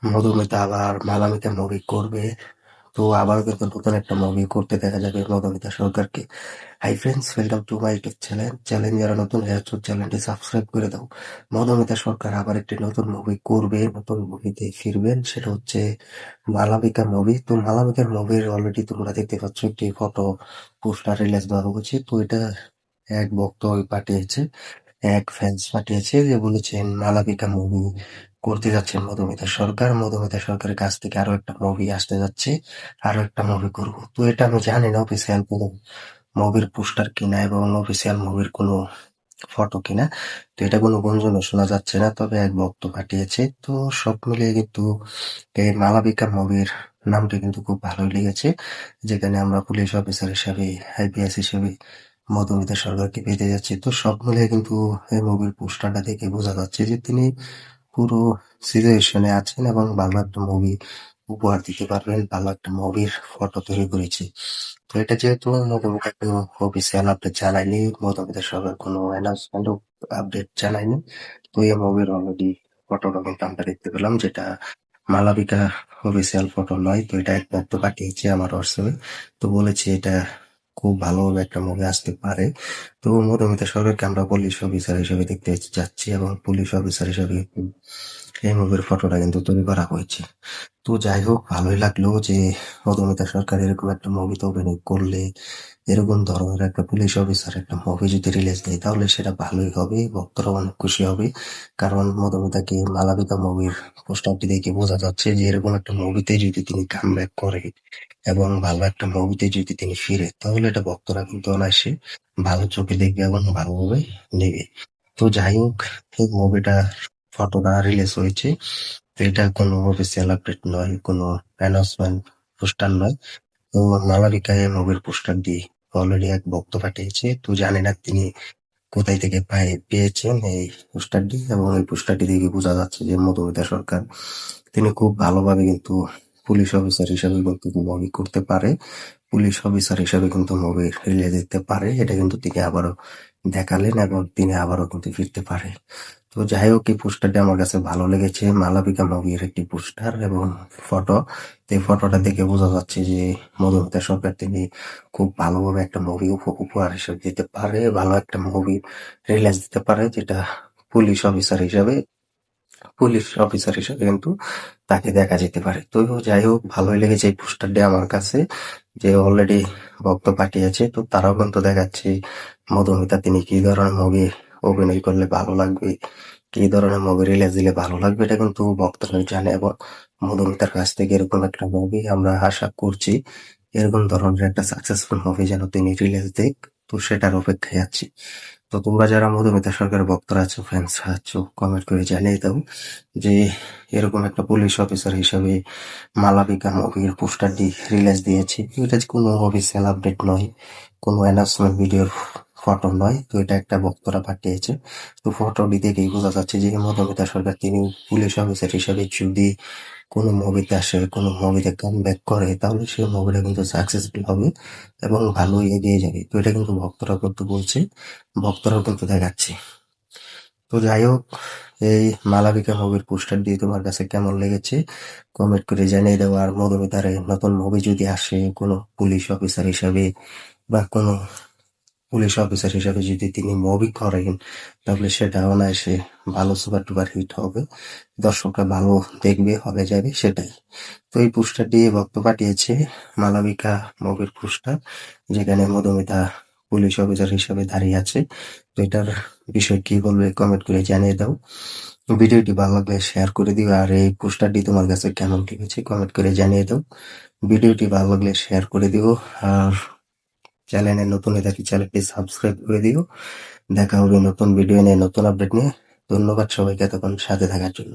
মধুমিতা আবার মালামিকা মুভি করবে। তো আবার কিন্তু নতুন একটা মুভি করতে দেখা যাবে মধুমিতা সরকারকে। Hi friends, welcome to my YouTube channel. যারা নতুন হয়ে আছো চ্যানেলটি সাবস্ক্রাইব করে দাও। মধুমিতা সরকার আবার একটি নতুন মুভি করবে, নতুন মুভিতে ফিরবেন, সেটা হচ্ছে মালামিকা মুভি। তো মালামিকার মুভির অলরেডি তোমরা দেখতে পাচ্ছ একটি ফটো পোস্টার রিলিজ দেওয়া হয়েছে। তো এটা এক ভক্ত পাঠিয়েছে, এক ফ্যান্স পাঠিয়েছে যে বলেছেন মালাবিকা মুভি করতে যাচ্ছেন মধুমিতা সরকার। মধুমিতা সরকারের কাছ থেকে আরো একটা মুভি আসতে যাচ্ছে, আরো একটা মুভি করবো। তো এটা আমি জানি না অফিসিয়াল কোনো মুভির পোস্টার কিনা এবং অফিসিয়াল মুভির কোনো ফটো কিনা। তো এটা কোনো গুঞ্জনও শোনা যাচ্ছে না, তবে এক ভক্ত পাঠিয়েছে। তো সব মিলিয়ে কিন্তু এই মালাবিকা মুভির নামটা কিন্তু খুব ভালোই লেগেছে, যেখানে আমরা পুলিশ অফিসার হিসাবে, আইপিএস হিসেবে মধুমিতা সরকারকে পেতে যাচ্ছি। তো সব মিলিয়ে কিন্তু এই মুভির পোস্টারটা দেখে বোঝা যাচ্ছে যে তিনি পুরো সিচুয়েশনে আছেন এবং ভালো একটা মুভি উপহার দিতে পারবেন, ভালো একটা মুভির ফটো তৈরি করেছি। তো এটা যেহেতু মধুমিতা কোনো অফিসিয়াল আপডেট জানায়নি, মধুমিতা সরকার কোনো অ্যানাউন্সমেন্ট আপডেট জানায়নি, তো এই মুভির অলরেডি ফটোটা কিন্তু আমরা দেখতে পেলাম, যেটা মালাবিকা অফিসিয়াল ফটো নয়। তো এটা এক ভক্ত পাঠিয়েছে আমার হোয়াটসঅ্যাপে। তো বলেছে এটা খুব ভালোভাবে একটা মুভি আসতে পারে। তো মধুমিতা সরকারকে আমরা পুলিশ অফিসার হিসেবে দেখতে যাচ্ছি এবং পুলিশ অফিসার হিসেবে এই মুভির ফটোটা কিন্তু তৈরি করা হয়েছে। তো যাই হোক, ভালোই লাগলো যে মধুমিতা সরকার এরকম একটা মুভিতে অভিনয় করলে, এরকম ধরনের একটা পুলিশ অফিসার একটা মুভি যদি রিলিজ দেয় তাহলে সেটা ভালোই হবে, ভক্তরা অনেক খুশি হবে। কারণ মধুমিতাকে মালাবিকা মুভির পোস্টারটি দেখে বোঝা যাচ্ছে যে এরকম একটা মুভিতে যদি তিনি কামব্যাক করে এবং ভালো একটা মুভিতে যদি তিনি ফিরে, তাহলে এটা ভক্তরা কিন্তু অনায়াসে ভালো চোখে দেখবে এবং ভালোভাবে নেবে। তো যাই হোক, এই মুভিটা ফটোটা রিলিজ হয়েছে। তো এটা কোনো অফিসিয়াল আপডেট নয়, কোনো অ্যানাউন্সমেন্ট পোস্টার নয়। তো মালাবিকা এই মুভির পোস্টার দিয়ে অলরেডি এক ভক্ত পাঠিয়েছে। তো জানি না তিনি কোথায় থেকে পেয়েছেন এই পোস্টারটি, এবং এই পোস্টারটি দেখে বোঝা যাচ্ছে যে মধুমিতা সরকার তিনি খুব ভালোভাবে কিন্তু পুলিশ অফিসার হিসেবে কিন্তু মুভি করতে পারে, পুলিশ অফিসার হিসেবে কিন্তু মুভি রিলিজ দিতে পারে। এটা কিন্তু তিনি আবারও দেখালেন এবং তিনি আবারও কিন্তু ফিরতে পারে। তো যাই হোক, এই পোস্টারটি আমার কাছে ভালো লেগেছে, মালাবিকা মুভির একটি পোস্টার এবং ফটো। তো এই ফটোটা দেখে বোঝা যাচ্ছে যে মধুমিতা সরকার তিনি খুব ভালোভাবে একটা মুভি উপহার হিসেবে দিতে পারে, ভালো একটা মুভি রিলিজ দিতে পারে, যেটা পুলিশ অফিসার হিসাবে পুলিশ অফিসার হিসেবে কিন্তু তাকে দেখা যেতে পারে। তো যাই হোক, ভালোই লেগেছে এই পোস্টারটি আমার কাছে, যে অলরেডি ভক্ত পাঠিয়েছে। তো তারাও কিন্তু দেখাচ্ছে মধুমিতা তিনি কি ধরনের মুভি অভিনয় করলে ভালো লাগবে, কি ধরনের মুভি রিলিজ দিলে ভালো লাগবে, এটা কিন্তু ভক্তরা জানে। এবং মধুমিতার কাছ থেকে এরকম একটা মুভি আমরা আশা করছি, এরকম ধরনের একটা সাকসেসফুল মুভি যেন তিনি রিলিজ দেখ। তো সেটার অপেক্ষায় আছি। তো তোমরা যারা মধুমিতা সরকারের ভক্তরা আছো, ফ্যান্স আছো, কমেন্ট করে জানিয়ে দাও যে এরকম একটা পুলিশ অফিসার হিসেবে মালাবিকা মুভির পোস্টারটি রিলিজ দিয়েছে। তো এটা যে কোনো অফিসিয়াল আপডেট নয়, কোনো অ্যানাউন্সমেন্ট ভিডিওর ফটো নয়। তো এটা একটা ভক্তরা পাঠিয়েছে। তো ফটোটি দেখেই বোঝা যাচ্ছে যে মধুমিতা সরকার তিনি পুলিশ অফিসার হিসেবে যদি কোনো মুভিতে আসে, কোনো মুভিতে কামব্যাক করে, তাহলে সেই মুভিটা কিন্তু সাকসেসফুল হবে এবং ভালোই এগিয়ে যাবে। তো এটা কিন্তু ভক্তরা কিন্তু বলছে, ভক্তরাও কিন্তু দেখাচ্ছে। তো যাই হোক, এই মালাবিকা মুভির পোস্টার দিয়ে তোমার কাছে কেমন লেগেছে কমেন্ট করে জানিয়ে দেবো। আর মধুমিতার এই নতুন মুভি যদি আসে কোনো পুলিশ অফিসার হিসাবে, বা কোনো পুলিশ অফিসার হিসাবে যদি তিনি মুভি করেন, তাহলে সেটা অনায়াসে ভালো সুপার ডুপার হিট হবে, দর্শকরা ভালো দেখবে, হলে যাবে, সেটাই। তো এই পোস্টারটি ভক্ত পাঠিয়েছে, মালাবিকা মুভির পোস্টার, যেখানে মধুমিতা পুলিশ অফিসার হিসেবে দাঁড়িয়ে আছে। তো এটার বিষয় কি বলবে কমেন্ট করে জানিয়ে দাও। ভিডিওটি ভালো লাগলে শেয়ার করে দিও। আর এই পোস্টারটি তোমার কাছে কেমন লেগেছে কমেন্ট করে জানিয়ে দাও। ভিডিওটি ভালো লাগলে শেয়ার করে দিও। আর চ্যানেলে নতুন হয়ে থাকি চ্যানেলটি সাবস্ক্রাইব করে দিও। দেখা হবে নতুন ভিডিও নিয়ে, নতুন আপডেট নিয়ে। ধন্যবাদ সবাইকে এতক্ষণ সাথে থাকার জন্য।